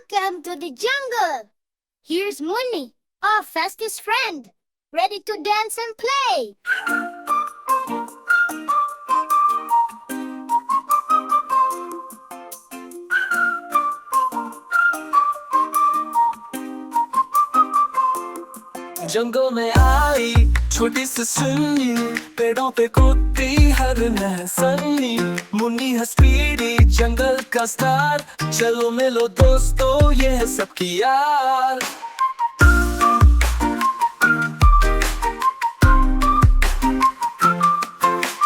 Welcome to the jungle. Here's Munny, our fastest friend, ready to dance and play. जंगल में आई छोटी सी सुन्नी, पेड़ों पे कूदती हरन है सन्नी। मुन्नी है स्पीडी जंगल का स्टार, चलो मिलो दोस्तों ये है सबकी यार।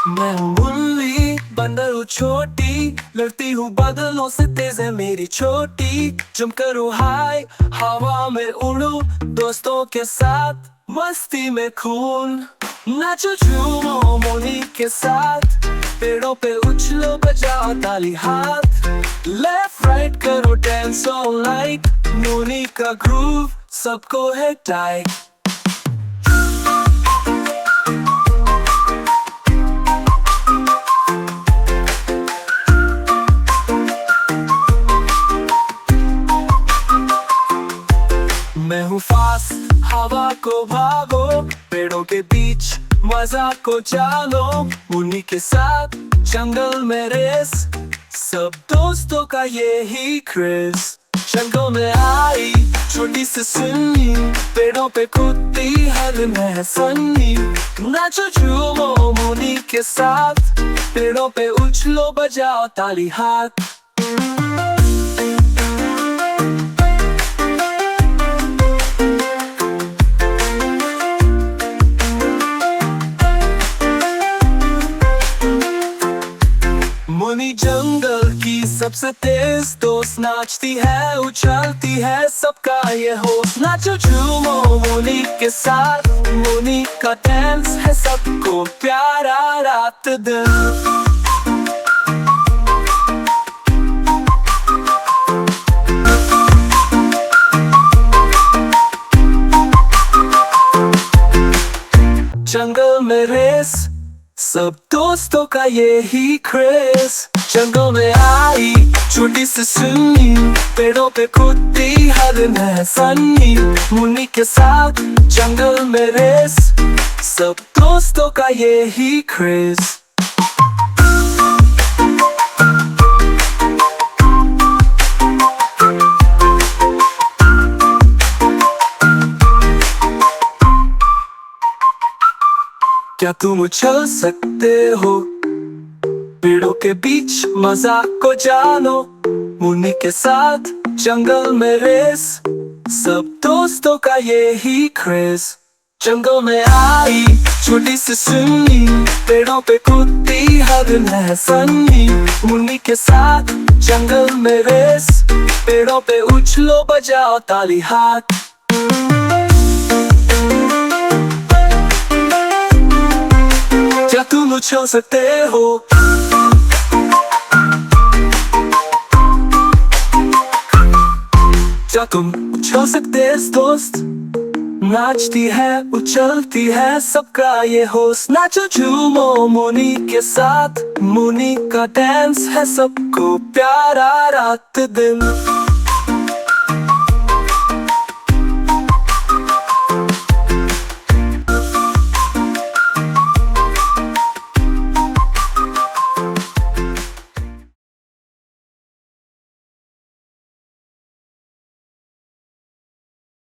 मैं हूँ मुन्नी, बंदर हूँ छोटी, लड़ती हूँ बादलों से, तेज है मेरी छोटी। जम करो हाय, हवा में उड़ो, दोस्तों के साथ मस्ती में खून। नाचो झूमो मुन्नी के साथ, पेड़ों पे उछलो बजाओ ताली हाथ। लेफ्ट राइट करो डांस ऑल नाइट, मुन्नी का ग्रूव सबको है टाइट। मैं हूँ फास्ट, हवा को भागो, पेड़ों के बीच मजा को जानो। मुन्नी के साथ जंगल में रेस, सब दोस्तों का यही क्रेज। जंगल में आई छोटी सी सुन्नी, पेड़ों पे कूदती हरन है सन्नी। नाचो झूमो मुन्नी के साथ, पेड़ों पे उछलो बजाओ ताली हाथ। मुन्नी जंगल की सबसे तेज दोस्त, नाचती है उछलती है सबका ये होश। नाचो झूमो मुन्नी के साथ, मुन्नी का डांस है सबको प्यारा रात दिन। जंगल में रेस, सब दोस्तों का यही क्रेज। जंगल में आई छोटी सी सुन्नी, पेड़ों पे कूदती हरन है सन्नी। मुन्नी के साथ जंगल में रेस, सब दोस्तों का यही क्रेज। क्या तुम उछल सकते हो, पेड़ों के बीच मजा को जानो। मुन्नी के साथ जंगल में रेस, सब दोस्तों का यही क्रेज। जंगल में आई छोटी सी सुन्नी, पेड़ों पे कूदती हरन है सन्नी। मुन्नी के साथ जंगल में रेस, पेड़ों पे उछलो बजाओ ताली हाथ। क्या तुम उछल सकते हो, क्या तुम उछल सकते दोस्त। नाचती है उछलती है सबका ये होश। नाचो झूमो मुन्नी के साथ, मुन्नी का डांस है सबको प्यारा रात दिन।